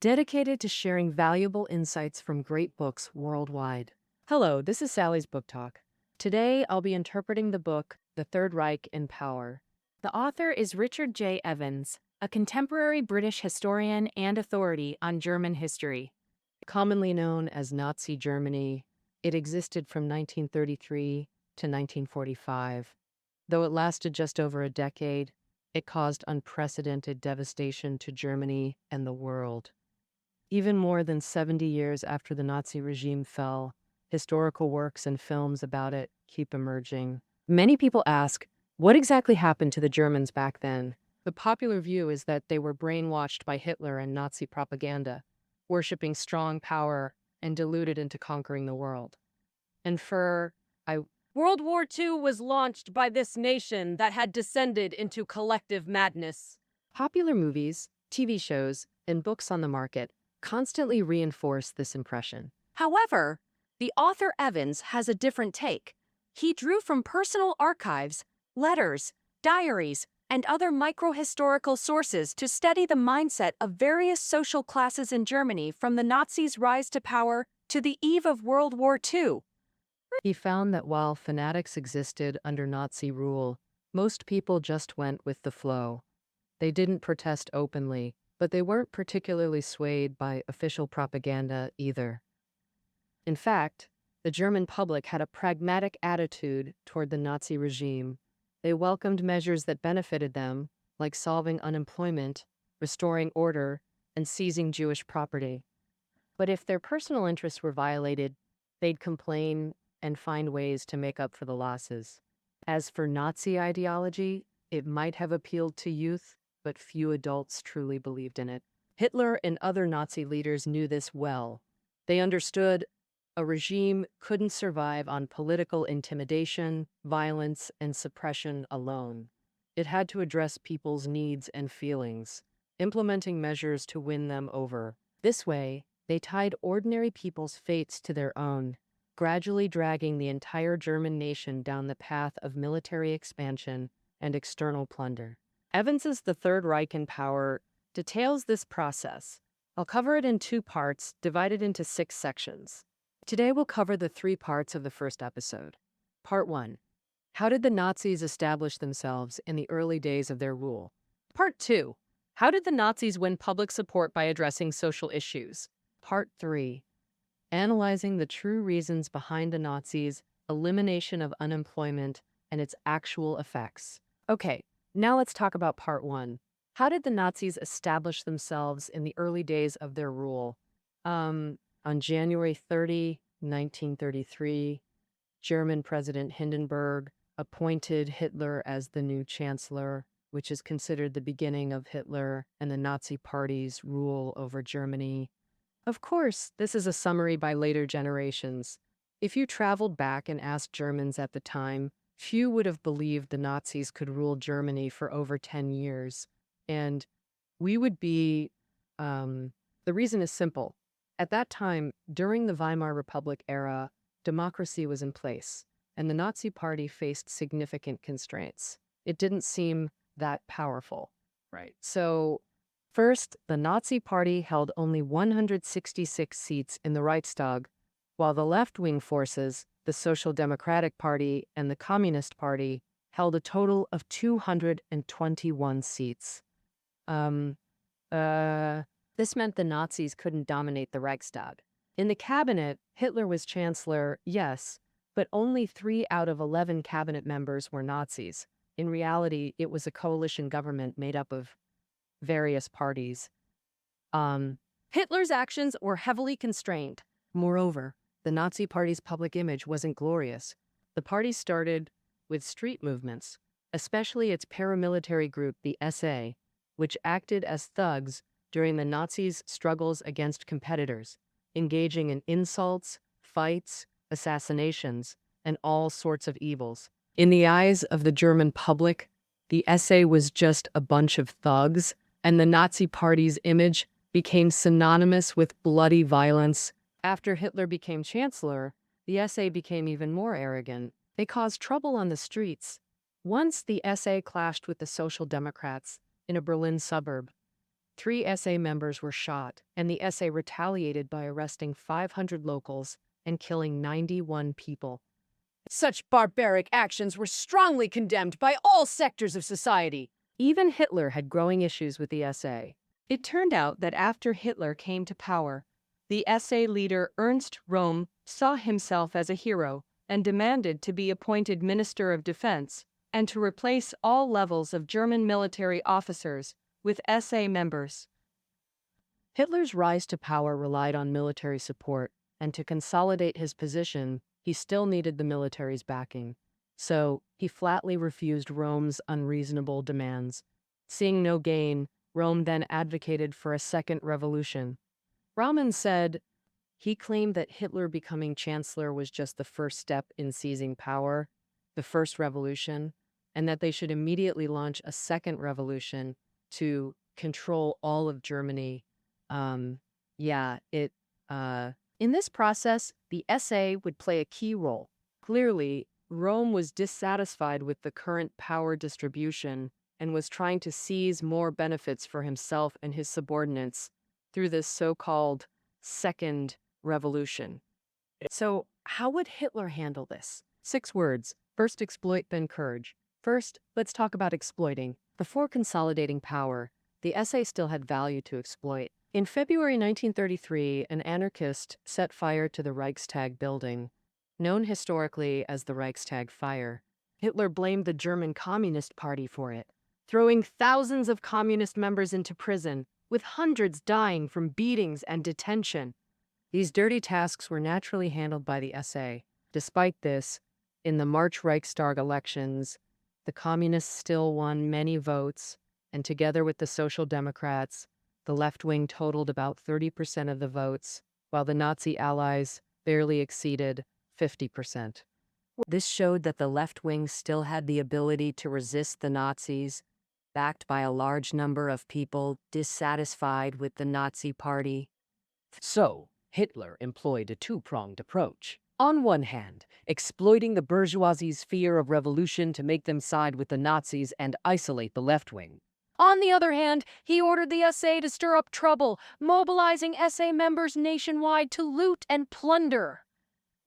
dedicated to sharing valuable insights from great books worldwide. Hello, this is Sally's Book Talk. Today, I'll be interpreting the book, The Third Reich in Power. The author is Richard J. Evans, a contemporary British historian and authority on German history. Commonly known as Nazi Germany, it existed from 1933 to 1945. Though it lasted just over a decade, it caused unprecedented devastation to Germany and the world. Even more than 70 years after the Nazi regime fell, historical works and films about it keep emerging. Many people ask, what exactly happened to the Germans back then? The popular view is that they were brainwashed by Hitler and Nazi propaganda, worshipping strong power and deluded into conquering the world. And World War II was launched by this nation that had descended into collective madness. Popular movies, TV shows, and books on the market constantly reinforce this impression. However, the author Evans has a different take. He drew from personal archives, letters, diaries, and other microhistorical sources to study the mindset of various social classes in Germany from the Nazis' rise to power to the eve of World War II. He found that while fanatics existed under Nazi rule, most people just went with the flow. They didn't protest openly, but they weren't particularly swayed by official propaganda either. In fact, the German public had a pragmatic attitude toward the Nazi regime. They welcomed measures that benefited them, like solving unemployment, restoring order, and seizing Jewish property. But if their personal interests were violated, they'd complain and find ways to make up for the losses. As for Nazi ideology, it might have appealed to youth, but few adults truly believed in it. Hitler and other Nazi leaders knew this well. They understood a regime couldn't survive on political intimidation, violence, and suppression alone. It had to address people's needs and feelings, implementing measures to win them over. This way, they tied ordinary people's fates to their own, gradually dragging the entire German nation down the path of military expansion and external plunder. Evans's The Third Reich in Power details this process. I'll cover it in 2 parts, divided into 6 sections. Today we'll cover the 3 parts of the first episode. Part 1. How did the Nazis establish themselves in the early days of their rule? Part 2. How did the Nazis win public support by addressing social issues? Part 3. Analyzing the true reasons behind the Nazis' elimination of unemployment and its actual effects. Okay, now let's talk about part 1. How did the Nazis establish themselves in the early days of their rule? On January 30, 1933, German President Hindenburg appointed Hitler as the new chancellor, which is considered the beginning of Hitler and the Nazi Party's rule over Germany. Of course, this is a summary by later generations. If you traveled back and asked Germans at the time, few would have believed the Nazis could rule Germany for over 10 years. And we would be, the reason is simple. At that time, during the Weimar Republic era, democracy was in place, and the Nazi Party faced significant constraints. It didn't seem that powerful. Right. So, first, the Nazi Party held only 166 seats in the Reichstag, while the left-wing forces, the Social Democratic Party and the Communist Party, held a total of 221 seats. This meant the Nazis couldn't dominate the Reichstag. In the cabinet, Hitler was chancellor, yes, but only 3 out of 11 cabinet members were Nazis. In reality, it was a coalition government made up of various parties. Hitler's actions were heavily constrained. Moreover, the Nazi Party's public image wasn't glorious. The party started with street movements, especially its paramilitary group, the SA, which acted as thugs during the Nazis' struggles against competitors, engaging in insults, fights, assassinations, and all sorts of evils. In the eyes of the German public, the SA was just a bunch of thugs, and the Nazi Party's image became synonymous with bloody violence. After Hitler became chancellor, the SA became even more arrogant. They caused trouble on the streets. Once the SA clashed with the Social Democrats in a Berlin suburb. 3 SA members were shot, and the SA retaliated by arresting 500 locals and killing 91 people. Such barbaric actions were strongly condemned by all sectors of society. Even Hitler had growing issues with the SA. It turned out that after Hitler came to power, the SA leader Ernst Röhm saw himself as a hero and demanded to be appointed Minister of Defense and to replace all levels of German military officers with SA members. Hitler's rise to power relied on military support, and to consolidate his position, he still needed the military's backing. So, he flatly refused Röhm's unreasonable demands. Seeing no gain, Röhm then advocated for a second revolution. Röhm said he claimed that Hitler becoming chancellor was just the first step in seizing power, the first revolution, and that they should immediately launch a second revolution to control all of Germany. In this process, the SA would play a key role. Clearly, Röhm was dissatisfied with the current power distribution and was trying to seize more benefits for himself and his subordinates through this so-called second revolution. So, how would Hitler handle this? 6 words. First, exploit, then purge. First, let's talk about exploiting. Before consolidating power, the SA still had value to exploit. In February 1933, an anarchist set fire to the Reichstag building, known historically as the Reichstag Fire. Hitler blamed the German Communist Party for it, throwing thousands of communist members into prison, with hundreds dying from beatings and detention. These dirty tasks were naturally handled by the SA. Despite this, in the March Reichstag elections, the Communists still won many votes, and together with the Social Democrats, the left wing totaled about 30% of the votes, while the Nazi allies barely exceeded 50%. This showed that the left wing still had the ability to resist the Nazis, backed by a large number of people dissatisfied with the Nazi party. So, Hitler employed a two-pronged approach. On one hand, exploiting the bourgeoisie's fear of revolution to make them side with the Nazis and isolate the left wing. On the other hand, he ordered the SA to stir up trouble, mobilizing SA members nationwide to loot and plunder.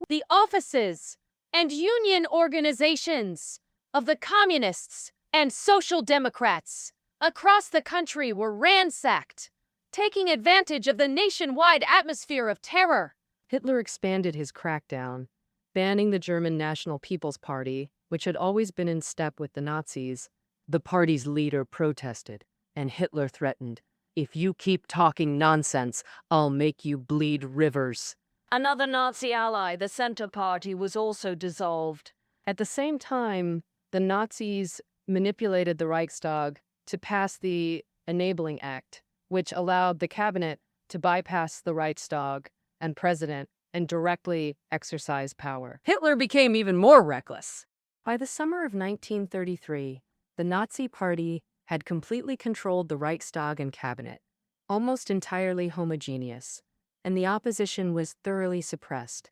The offices and union organizations of the Communists and Social Democrats across the country were ransacked, taking advantage of the nationwide atmosphere of terror. Hitler expanded his crackdown, banning the German National People's Party, which had always been in step with the Nazis. The party's leader protested, and Hitler threatened, "If you keep talking nonsense, I'll make you bleed rivers." Another Nazi ally, the Center Party, was also dissolved. At the same time, the Nazis manipulated the Reichstag to pass the Enabling Act, which allowed the cabinet to bypass the Reichstag and president and directly exercise power. Hitler became even more reckless. By the summer of 1933, the Nazi Party had completely controlled the Reichstag and cabinet, almost entirely homogeneous, and the opposition was thoroughly suppressed.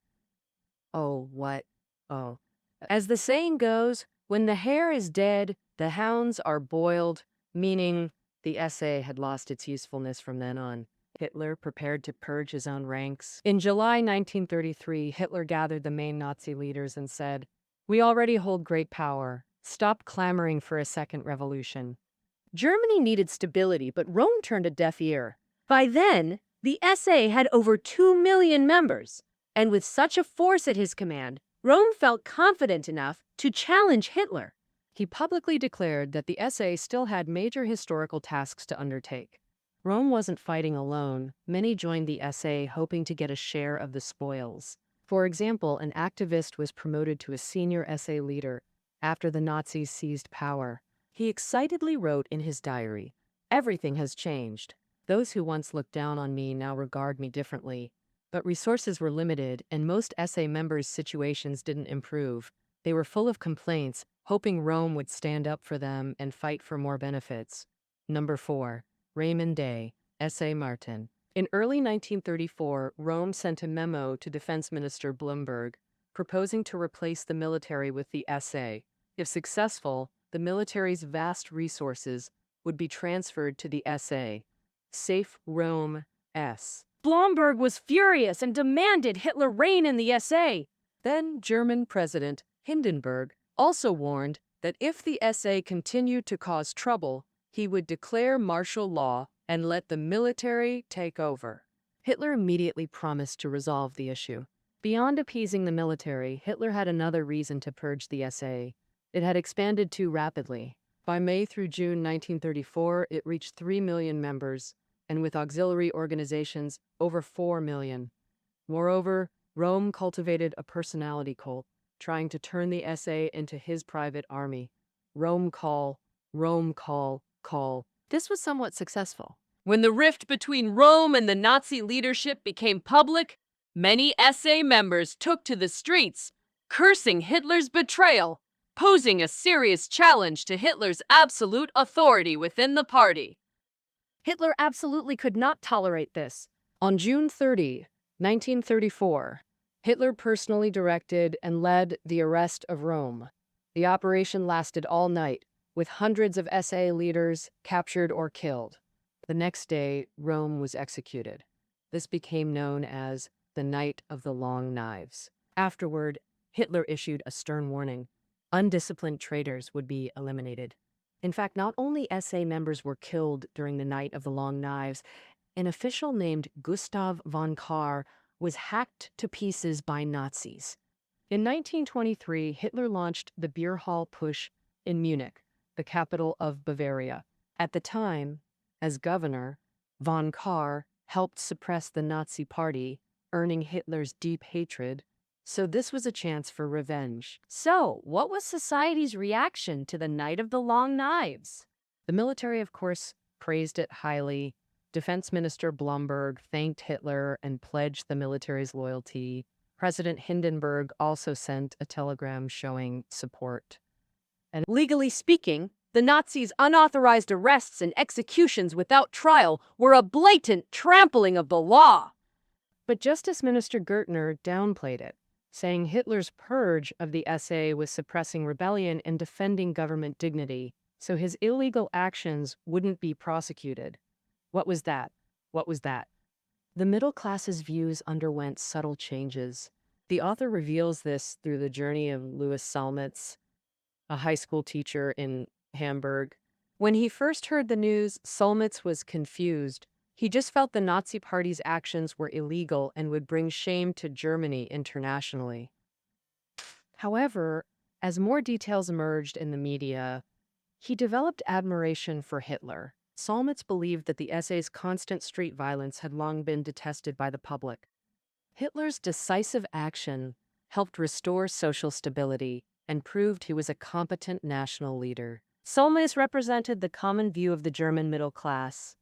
As the saying goes, when the hare is dead, the hounds are boiled, meaning the SA had lost its usefulness from then on. Hitler prepared to purge his own ranks. In July 1933, Hitler gathered the main Nazi leaders and said, "We already hold great power. Stop clamoring for a second revolution." Germany needed stability, but Rome turned a deaf ear. By then, the SA had over 2 million members, and with such a force at his command, Rome felt confident enough to challenge Hitler. He publicly declared that the SA still had major historical tasks to undertake. Rome wasn't fighting alone. Many joined the SA hoping to get a share of the spoils. For example, an activist was promoted to a senior SA leader after the Nazis seized power. He excitedly wrote in his diary, "Everything has changed. Those who once looked down on me now regard me differently." But resources were limited, and most SA members' situations didn't improve. They were full of complaints, hoping Rome would stand up for them and fight for more benefits. Number 4. Raymond Day, S.A. Martin. In early 1934, Rome sent a memo to Defense Minister Blumberg, proposing to replace the military with the SA. If successful, the military's vast resources would be transferred to the SA. Safe Rome S. Blomberg was furious and demanded Hitler reign in the SA. Then German President Hindenburg also warned that if the SA continued to cause trouble, he would declare martial law and let the military take over. Hitler immediately promised to resolve the issue. Beyond appeasing the military, Hitler had another reason to purge the SA. It had expanded too rapidly. By May through June 1934, it reached 3 million members, and with auxiliary organizations, over 4 million. Moreover, Rome cultivated a personality cult, trying to turn the SA into his private army. Rome call, call. This was somewhat successful. When the rift between Rome and the Nazi leadership became public, many SA members took to the streets, cursing Hitler's betrayal, posing a serious challenge to Hitler's absolute authority within the party. Hitler absolutely could not tolerate this. On June 30, 1934, Hitler personally directed and led the arrest of Rome. The operation lasted all night, with hundreds of SA leaders captured or killed. The next day, Rome was executed. This became known as the Night of the Long Knives. Afterward, Hitler issued a stern warning. Undisciplined traitors would be eliminated. In fact, not only SA members were killed during the Night of the Long Knives, an official named Gustav von Kahr was hacked to pieces by Nazis. In 1923, Hitler launched the Beer Hall Push in Munich, the capital of Bavaria. At the time, as governor, von Kahr helped suppress the Nazi Party, earning Hitler's deep hatred. So this was a chance for revenge. So, what was society's reaction to the Night of the Long Knives? The military, of course, praised it highly. Defense Minister Blomberg thanked Hitler and pledged the military's loyalty. President Hindenburg also sent a telegram showing support. And legally speaking, the Nazis' unauthorized arrests and executions without trial were a blatant trampling of the law. But Justice Minister Gertner downplayed it, saying Hitler's purge of the SA was suppressing rebellion and defending government dignity, so his illegal actions wouldn't be prosecuted. What was that? The middle class's views underwent subtle changes. The author reveals this through the journey of Louis Salmitz, a high school teacher in Hamburg. When he first heard the news, Salmitz was confused. He just felt the Nazi Party's actions were illegal and would bring shame to Germany internationally. However, as more details emerged in the media, he developed admiration for Hitler. Salmitz believed that the SA's constant street violence had long been detested by the public. Hitler's decisive action helped restore social stability and proved he was a competent national leader. Salmitz represented the common view of the German middle class.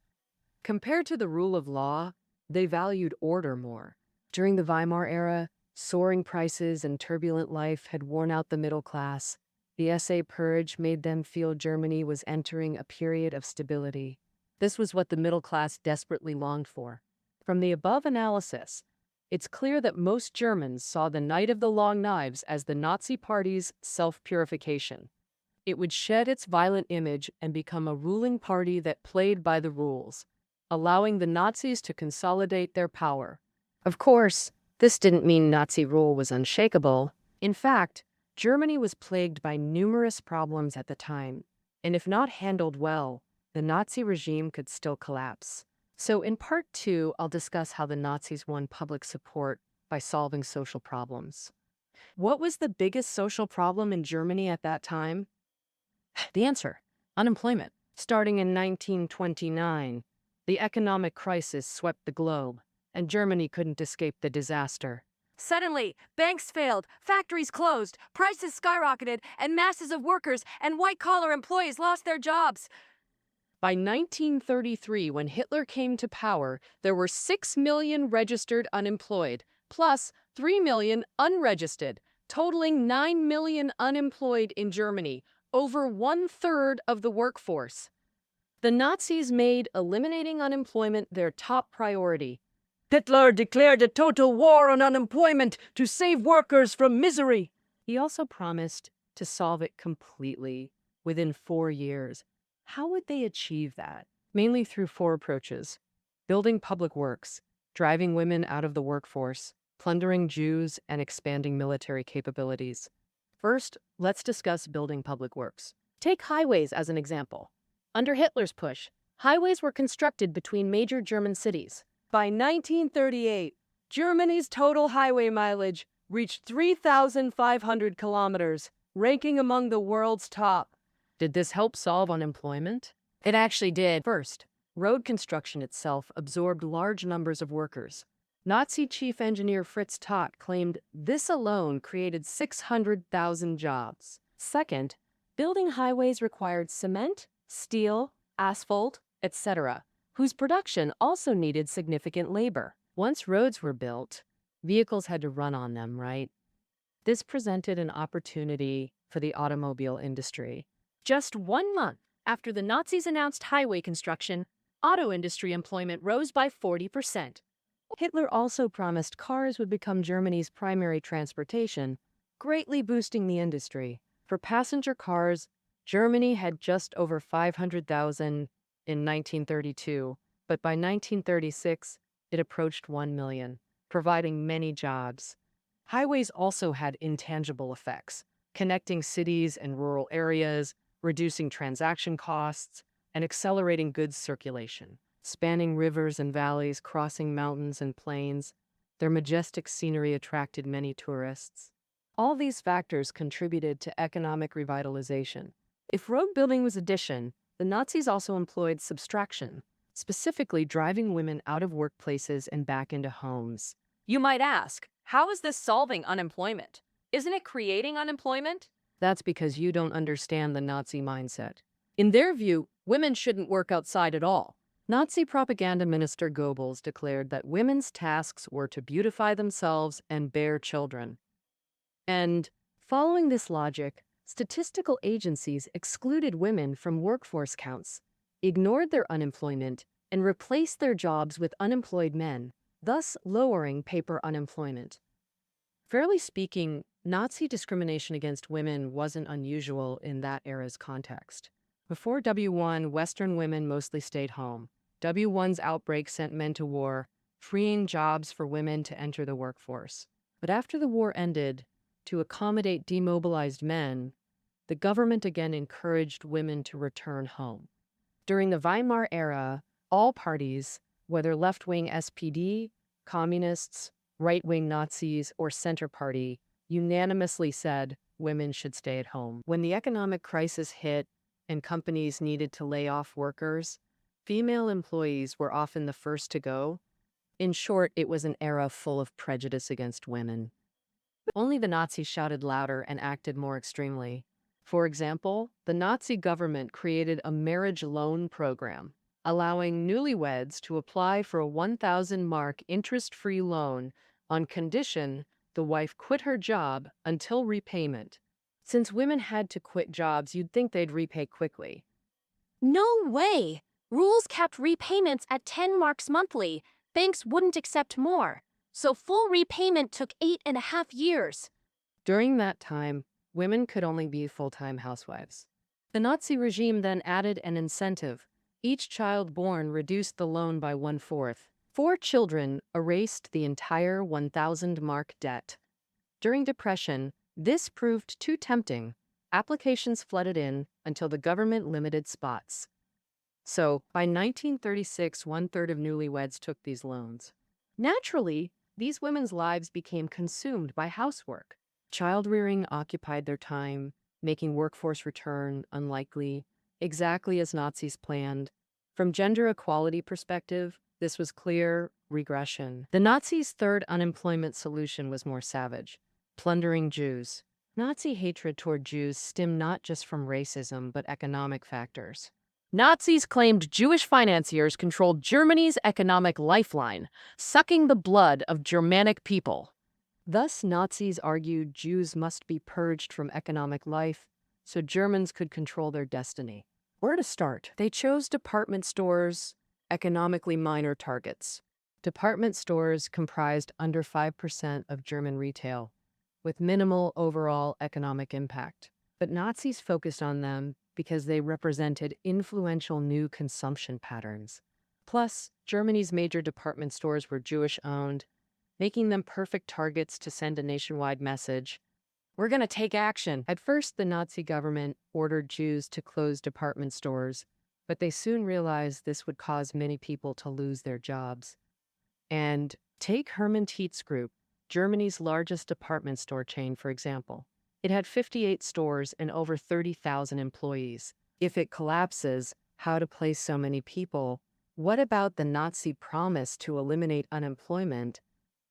Compared to the rule of law, they valued order more. During the Weimar era, soaring prices and turbulent life had worn out the middle class. The SA purge made them feel Germany was entering a period of stability. This was what the middle class desperately longed for. From the above analysis, it's clear that most Germans saw the Night of the Long Knives as the Nazi Party's self-purification. It would shed its violent image and become a ruling party that played by the rules, allowing the Nazis to consolidate their power. Of course, this didn't mean Nazi rule was unshakable. In fact, Germany was plagued by numerous problems at the time, and if not handled well, the Nazi regime could still collapse. So in part 2, I'll discuss how the Nazis won public support by solving social problems. What was the biggest social problem in Germany at that time? The answer: unemployment. Starting in 1929, the economic crisis swept the globe, and Germany couldn't escape the disaster. Suddenly, banks failed, factories closed, prices skyrocketed, and masses of workers and white-collar employees lost their jobs. By 1933, when Hitler came to power, there were 6 million registered unemployed, plus 3 million unregistered, totaling 9 million unemployed in Germany, over 1/3 of the workforce. The Nazis made eliminating unemployment their top priority. Hitler declared a total war on unemployment to save workers from misery. He also promised to solve it completely within 4 years. How would they achieve that? Mainly through 4 approaches. Building public works, driving women out of the workforce, plundering Jews, and expanding military capabilities. First, let's discuss building public works. Take highways as an example. Under Hitler's push, highways were constructed between major German cities. By 1938, Germany's total highway mileage reached 3,500 kilometers, ranking among the world's top. Did this help solve unemployment? It actually did. First, road construction itself absorbed large numbers of workers. Nazi chief engineer Fritz Todt claimed this alone created 600,000 jobs. Second, building highways required cement, steel, asphalt, etc., whose production also needed significant labor. Once roads were built, vehicles had to run on them, right? This presented an opportunity for the automobile industry. Just 1 month after the Nazis announced highway construction, auto industry employment rose by 40%. Hitler also promised cars would become Germany's primary transportation, greatly boosting the industry. For passenger cars, Germany had just over 500,000 in 1932, but by 1936, it approached 1 million, providing many jobs. Highways also had intangible effects, connecting cities and rural areas, reducing transaction costs, and accelerating goods circulation. Spanning rivers and valleys, crossing mountains and plains, their majestic scenery attracted many tourists. All these factors contributed to economic revitalization. If road building was addition, the Nazis also employed subtraction, specifically driving women out of workplaces and back into homes. You might ask, how is this solving unemployment? Isn't it creating unemployment? That's because you don't understand the Nazi mindset. In their view, women shouldn't work outside at all. Nazi propaganda minister Goebbels declared that women's tasks were to beautify themselves and bear children. And, following this logic, statistical agencies excluded women from workforce counts, ignored their unemployment, and replaced their jobs with unemployed men, thus lowering paper unemployment. Fairly speaking, Nazi discrimination against women wasn't unusual in that era's context. Before W1, Western women mostly stayed home. W1's outbreak sent men to war, freeing jobs for women to enter the workforce. But after the war ended, to accommodate demobilized men, the government again encouraged women to return home. During the Weimar era, all parties, whether left-wing SPD, communists, right-wing Nazis, or Center Party, unanimously said women should stay at home. When the economic crisis hit and companies needed to lay off workers, female employees were often the first to go. In short, it was an era full of prejudice against women. Only the Nazis shouted louder and acted more extremely. For example, the Nazi government created a marriage loan program, allowing newlyweds to apply for a 1,000 mark interest-free loan on condition the wife quit her job until repayment. Since women had to quit jobs, you'd think they'd repay quickly. No way! Rules kept repayments at 10 marks monthly. Banks wouldn't accept more. So full repayment took 8.5 years. During that time, women could only be full-time housewives. The Nazi regime then added an incentive. Each child born reduced the loan by 1/4. 4 children erased the entire 1,000 mark debt. During Depression, this proved too tempting. Applications flooded in until the government limited spots. So, by 1936, 1/3 of newlyweds took these loans. Naturally, these women's lives became consumed by housework. Child-rearing occupied their time, making workforce return unlikely, exactly as Nazis planned. From gender equality perspective, this was clear regression. The Nazis' third unemployment solution was more savage: plundering Jews. Nazi hatred toward Jews stemmed not just from racism, but economic factors. Nazis claimed Jewish financiers controlled Germany's economic lifeline, sucking the blood of Germanic people. Thus, Nazis argued Jews must be purged from economic life so Germans could control their destiny. Where to start? They chose department stores, economically minor targets. Department stores comprised under 5% of German retail, with minimal overall economic impact. But Nazis focused on them because they represented influential new consumption patterns. Plus, Germany's major department stores were Jewish-owned, making them perfect targets to send a nationwide message. We're going to take action. At first, the Nazi government ordered Jews to close department stores, but they soon realized this would cause many people to lose their jobs. And take Hermann Tietz Group, Germany's largest department store chain, for example. It had 58 stores and over 30,000 employees. If it collapses, how to place so many people? What about the Nazi promise to eliminate unemployment?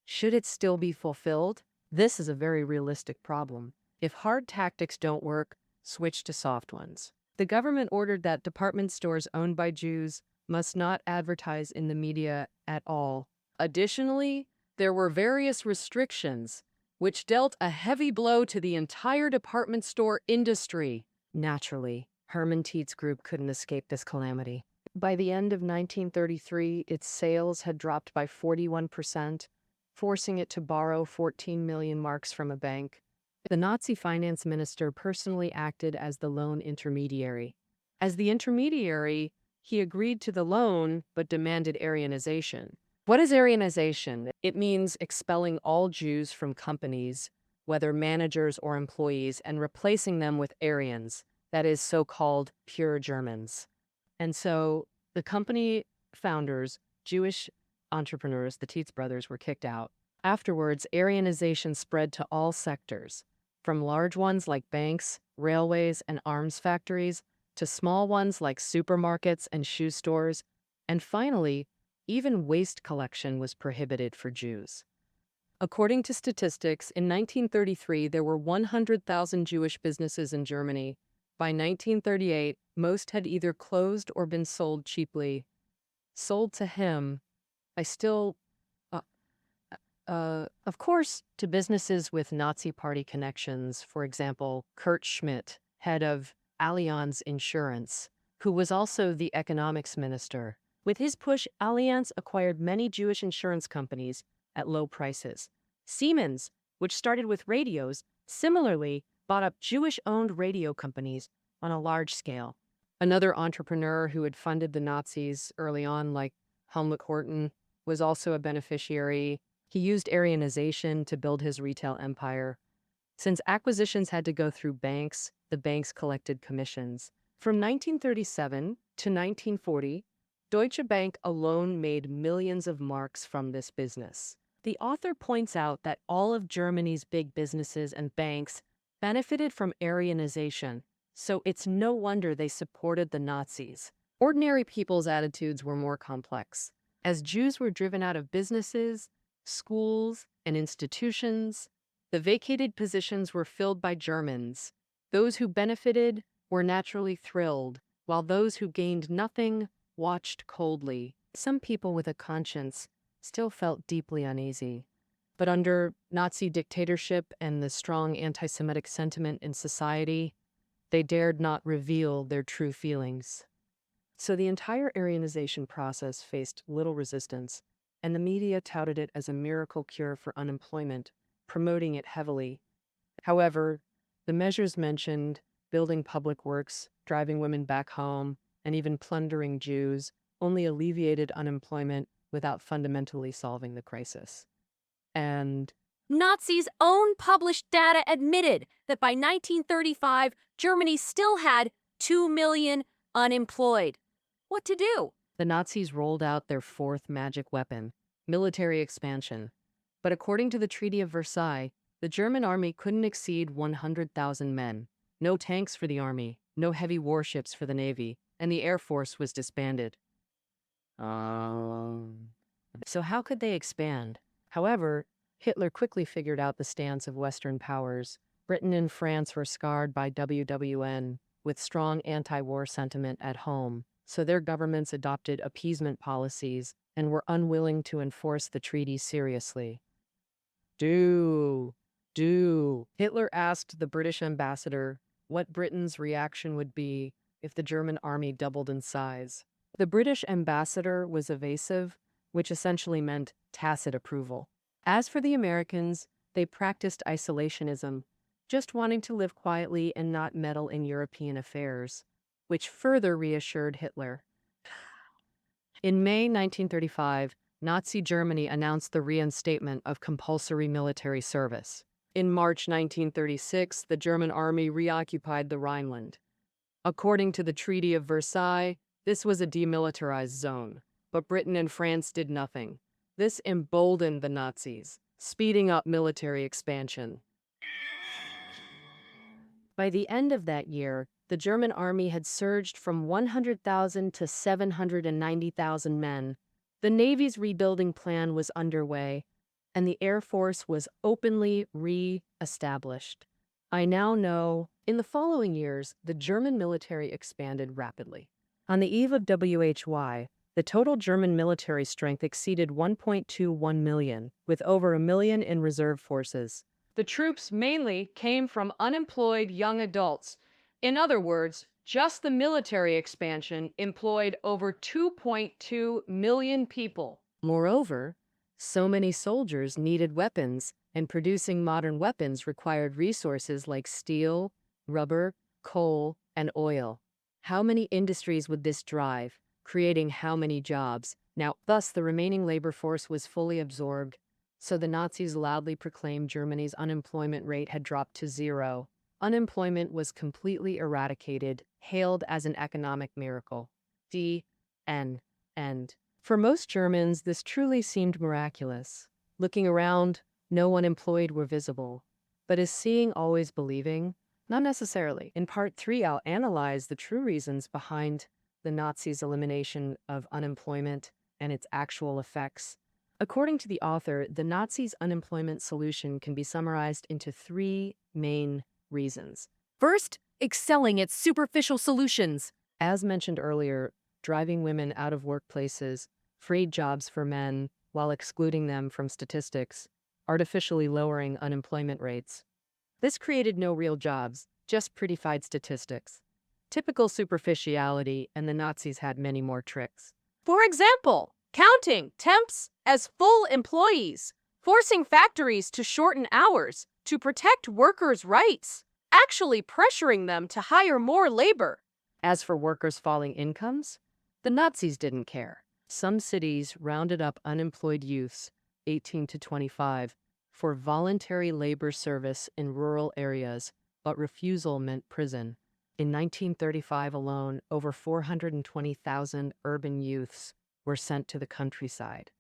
Should it still be fulfilled? This is a very realistic problem. If hard tactics don't work, switch to soft ones. The government ordered that department stores owned by Jews must not advertise in the media at all. Additionally, there were various restrictions, which dealt a heavy blow to the entire department store industry. Naturally, Hermann Tietz Group couldn't escape this calamity. By the end of 1933, its sales had dropped by 41%, forcing it to borrow 14 million marks from a bank. The Nazi finance minister personally acted as the loan intermediary. As the intermediary, he agreed to the loan but demanded Aryanization. What is Aryanization? It means expelling all Jews from companies, whether managers or employees, and replacing them with Aryans, that is, so-called pure Germans. And so the company founders, Jewish entrepreneurs, the Tietz brothers, were kicked out. Afterwards, Aryanization spread to all sectors, from large ones like banks, railways, and arms factories, to small ones like supermarkets and shoe stores, and finally, even waste collection was prohibited for Jews. According to statistics, in 1933 there were 100,000 Jewish businesses in Germany. By 1938, most had either closed or been sold cheaply. Sold to him, of course, to businesses with Nazi Party connections, for example, Kurt Schmidt, head of Allianz Insurance, who was also the economics minister. With his push, Allianz acquired many Jewish insurance companies at low prices. Siemens, which started with radios, similarly bought up Jewish-owned radio companies on a large scale. Another entrepreneur who had funded the Nazis early on, like Helmut Horten, was also a beneficiary. He used Aryanization to build his retail empire. Since acquisitions had to go through banks, the banks collected commissions. From 1937 to 1940, Deutsche Bank alone made millions of marks from this business. The author points out that all of Germany's big businesses and banks benefited from Aryanization, so it's no wonder they supported the Nazis. Ordinary people's attitudes were more complex. As Jews were driven out of businesses, schools, and institutions, the vacated positions were filled by Germans. Those who benefited were naturally thrilled, while those who gained nothing watched coldly. Some people with a conscience still felt deeply uneasy. But under Nazi dictatorship and the strong anti-Semitic sentiment in society, they dared not reveal their true feelings. So the entire Aryanization process faced little resistance, and the media touted it as a miracle cure for unemployment, promoting it heavily. However, the measures mentioned, building public works, driving women back home, and even plundering Jews, only alleviated unemployment without fundamentally solving the crisis. And Nazis' own published data admitted that by 1935, Germany still had 2 million unemployed. What to do? the Nazis rolled out their fourth magic weapon, military expansion. But according to the Treaty of Versailles, the German army couldn't exceed 100,000 men. No tanks for the army, no heavy warships for the navy, and the air force was disbanded. So how could they expand? However, Hitler quickly figured out the stance of Western powers. Britain and France were scarred by WWN, with strong anti-war sentiment at home, so their governments adopted appeasement policies and were unwilling to enforce the treaty seriously. Hitler asked the British ambassador what Britain's reaction would be if the German army doubled in size. The British ambassador was evasive, which essentially meant tacit approval. As for the Americans, they practiced isolationism, just wanting to live quietly and not meddle in European affairs, which further reassured Hitler. In May 1935, Nazi Germany announced the reinstatement of compulsory military service. In March 1936, the German army reoccupied the Rhineland. According to the Treaty of Versailles, this was a demilitarized zone, but Britain and France did nothing. This emboldened the Nazis, speeding up military expansion. By the end of that year, the German army had surged from 100,000 to 790,000 men. The Navy's rebuilding plan was underway, and the Air Force was openly re-established. I now know, in the following years, the German military expanded rapidly. On the eve of WHY, the total German military strength exceeded 1.21 million, with over a million in reserve forces. The troops mainly came from unemployed young adults. In other words, just the military expansion employed over 2.2 million people. Moreover, so many soldiers needed weapons, and producing modern weapons required resources like steel, rubber, coal, and oil. How many industries would this drive, creating how many jobs? Now, thus, the remaining labor force was fully absorbed, so the Nazis loudly proclaimed Germany's unemployment rate had dropped to zero. Unemployment was completely eradicated, hailed as an economic miracle. The end. For most Germans, this truly seemed miraculous. Looking around, no unemployed were visible. But is seeing always believing? Not necessarily. In part 3, I'll analyze the true reasons behind the Nazis' elimination of unemployment and its actual effects. According to the author, the Nazis' unemployment solution can be summarized into 3 main reasons. First, excelling at superficial solutions. As mentioned earlier, driving women out of workplaces, freed jobs for men while excluding them from statistics, artificially lowering unemployment rates. This created no real jobs, just prettified statistics. Typical superficiality, and the Nazis had many more tricks. For example, counting temps as full employees, forcing factories to shorten hours to protect workers' rights, actually pressuring them to hire more labor. As for workers' falling incomes, the Nazis didn't care. Some cities rounded up unemployed youths, 18 to 25, for voluntary labor service in rural areas, but refusal meant prison. In 1935 alone, over 420,000 urban youths were sent to the countryside.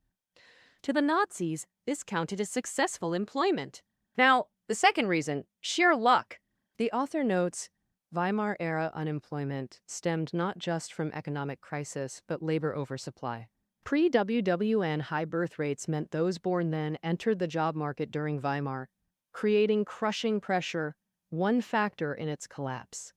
To the Nazis, this counted as successful employment. Now, the second reason, sheer luck. The author notes, Weimar-era unemployment stemmed not just from economic crisis, but labor oversupply. Pre-WWN high birth rates meant those born then entered the job market during Weimar, creating crushing pressure, one factor in its collapse.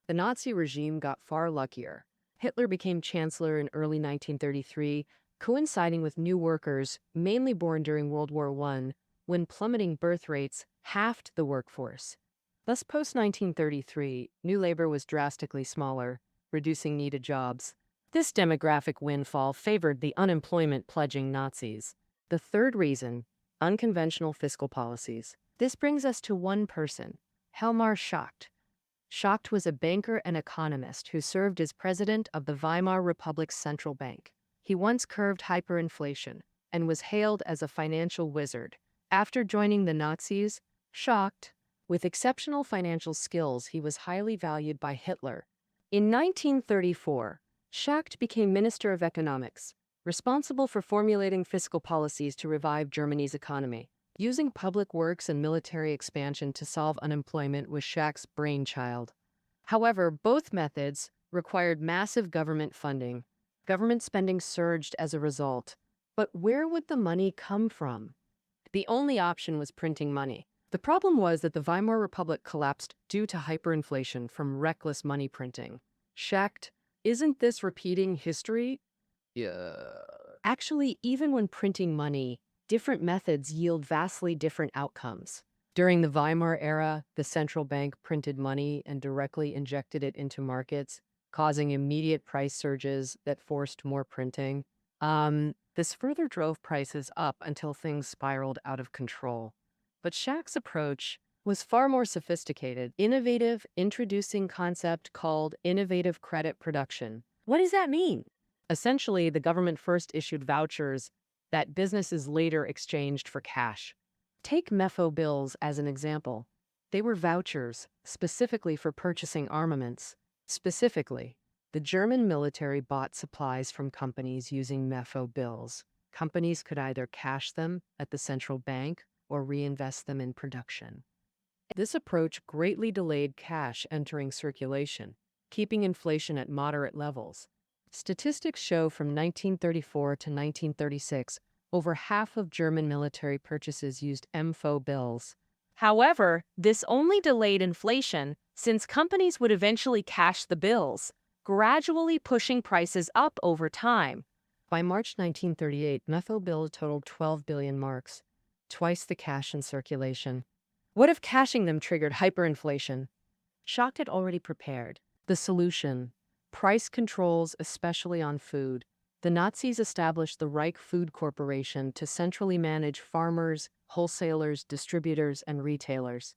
The Nazi regime got far luckier. Hitler became chancellor in early 1933, coinciding with new workers, mainly born during World War I, when plummeting birth rates halved the workforce. Thus, post-1933, new labor was drastically smaller, reducing needed jobs. This demographic windfall favored the unemployment-pledging Nazis. The third reason, unconventional fiscal policies. This brings us to one person, Helmar Schacht. Schacht was a banker and economist who served as president of the Weimar Republic's central bank. He once curbed hyperinflation and was hailed as a financial wizard. After joining the Nazis, Schacht, with exceptional financial skills, he was highly valued by Hitler. In 1934, Schacht became Minister of Economics, responsible for formulating fiscal policies to revive Germany's economy. Using public works and military expansion to solve unemployment was Schacht's brainchild. However, both methods required massive government funding. Government spending surged as a result. But where would the money come from? The only option was printing money. The problem was that the Weimar Republic collapsed due to hyperinflation from reckless money printing. Schacht, isn't this repeating history? Yeah. Actually, even when printing money, different methods yield vastly different outcomes. During the Weimar era, the central bank printed money and directly injected it into markets, causing immediate price surges that forced more printing. This further drove prices up until things spiraled out of control. But Schacht's approach was far more sophisticated, innovative, introducing concept called innovative credit production. What does that mean? Essentially, the government first issued vouchers that businesses later exchanged for cash. Take Mefo bills as an example. They were vouchers specifically for purchasing armaments. Specifically, the German military bought supplies from companies using Mefo bills. Companies could either cash them at the central bank or reinvest them in production. This approach greatly delayed cash entering circulation, keeping inflation at moderate levels. Statistics show from 1934 to 1936, over half of German military purchases used MFO bills. However, this only delayed inflation since companies would eventually cash the bills, gradually pushing prices up over time. By March 1938, Mefo bills totaled 12 billion marks, twice the cash in circulation. What if cashing them triggered hyperinflation? Schacht had already prepared. The solution: price controls, especially on food. The Nazis established the Reich Food Corporation to centrally manage farmers, wholesalers, distributors, and retailers.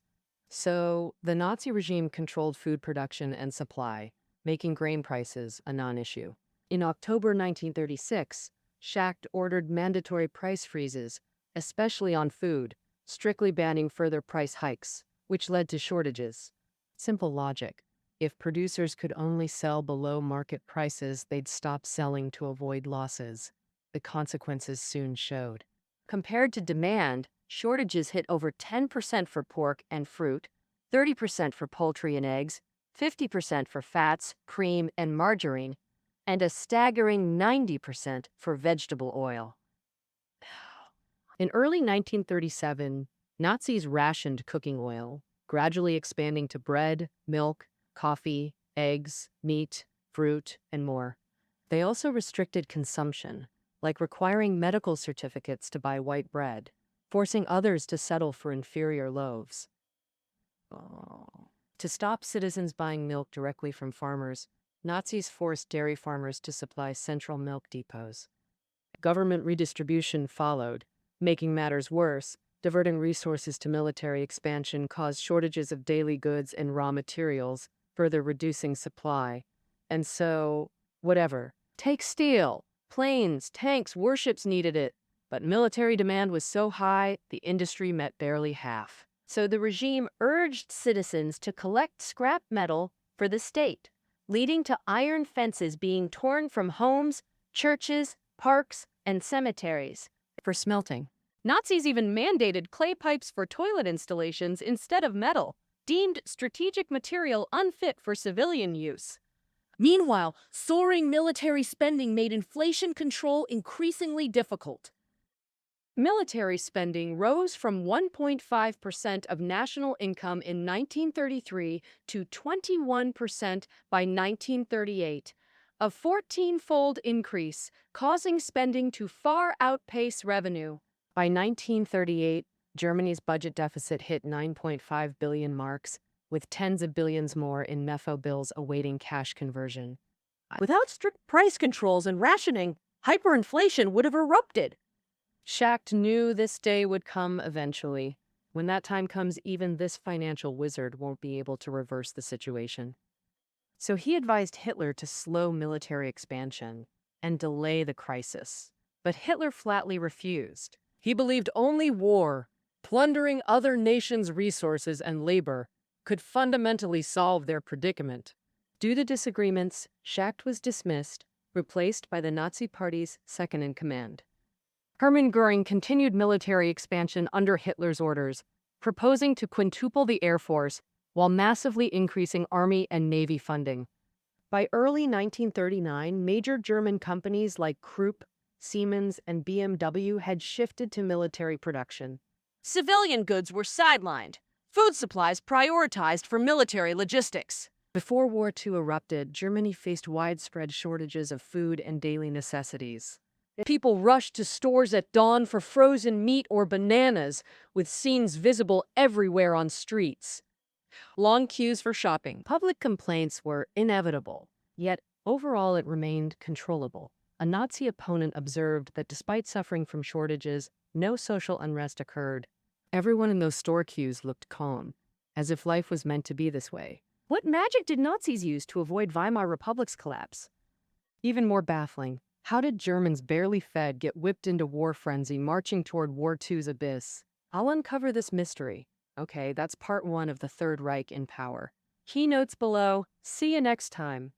So, the Nazi regime controlled food production and supply, making grain prices a non-issue. In October 1936, Schacht ordered mandatory price freezes, especially on food, strictly banning further price hikes, which led to shortages. Simple logic. If producers could only sell below market prices, they'd stop selling to avoid losses. The consequences soon showed. Compared to demand, shortages hit over 10% for pork and fruit, 30% for poultry and eggs, 50% for fats, cream, and margarine, and a staggering 90% for vegetable oil. In early 1937, Nazis rationed cooking oil, gradually expanding to bread, milk, coffee, eggs, meat, fruit, and more. They also restricted consumption, like requiring medical certificates to buy white bread, forcing others to settle for inferior loaves. To stop citizens buying milk directly from farmers, Nazis forced dairy farmers to supply central milk depots. Government redistribution followed. Making matters worse, diverting resources to military expansion caused shortages of daily goods and raw materials, further reducing supply. And so, whatever. Take steel. Planes, tanks, warships needed it. But military demand was so high, the industry met barely half. So the regime urged citizens to collect scrap metal for the state, leading to iron fences being torn from homes, churches, parks, and cemeteries for smelting. Nazis even mandated clay pipes for toilet installations instead of metal, deemed strategic material unfit for civilian use. Meanwhile, soaring military spending made inflation control increasingly difficult. Military spending rose from 1.5% of national income in 1933 to 21% by 1938, a 14-fold increase, causing spending to far outpace revenue. By 1938, Germany's budget deficit hit 9.5 billion marks, with tens of billions more in Mefo bills awaiting cash conversion. Without strict price controls and rationing, hyperinflation would have erupted. Schacht knew this day would come eventually. When that time comes, even this financial wizard won't be able to reverse the situation. So he advised Hitler to slow military expansion and delay the crisis. But Hitler flatly refused. He believed only war, plundering other nations' resources and labor, could fundamentally solve their predicament. Due to disagreements, Schacht was dismissed, replaced by the Nazi Party's second-in-command. Hermann Göring continued military expansion under Hitler's orders, proposing to quintuple the Air Force while massively increasing Army and Navy funding. By early 1939, major German companies like Krupp, Siemens, and BMW had shifted to military production. Civilian goods were sidelined, food supplies prioritized for military logistics. Before War II erupted, Germany faced widespread shortages of food and daily necessities. People rushed to stores at dawn for frozen meat or bananas, with scenes visible everywhere on streets. Long queues for shopping. Public complaints were inevitable, yet overall it remained controllable. A Nazi opponent observed that despite suffering from shortages, no social unrest occurred. Everyone in those store queues looked calm, as if life was meant to be this way. What magic did Nazis use to avoid Weimar Republic's collapse? Even more baffling, how did Germans barely fed get whipped into war frenzy marching toward War II's abyss? I'll uncover this mystery. Okay, that's part one of the Third Reich in power. Keynotes below. See you next time.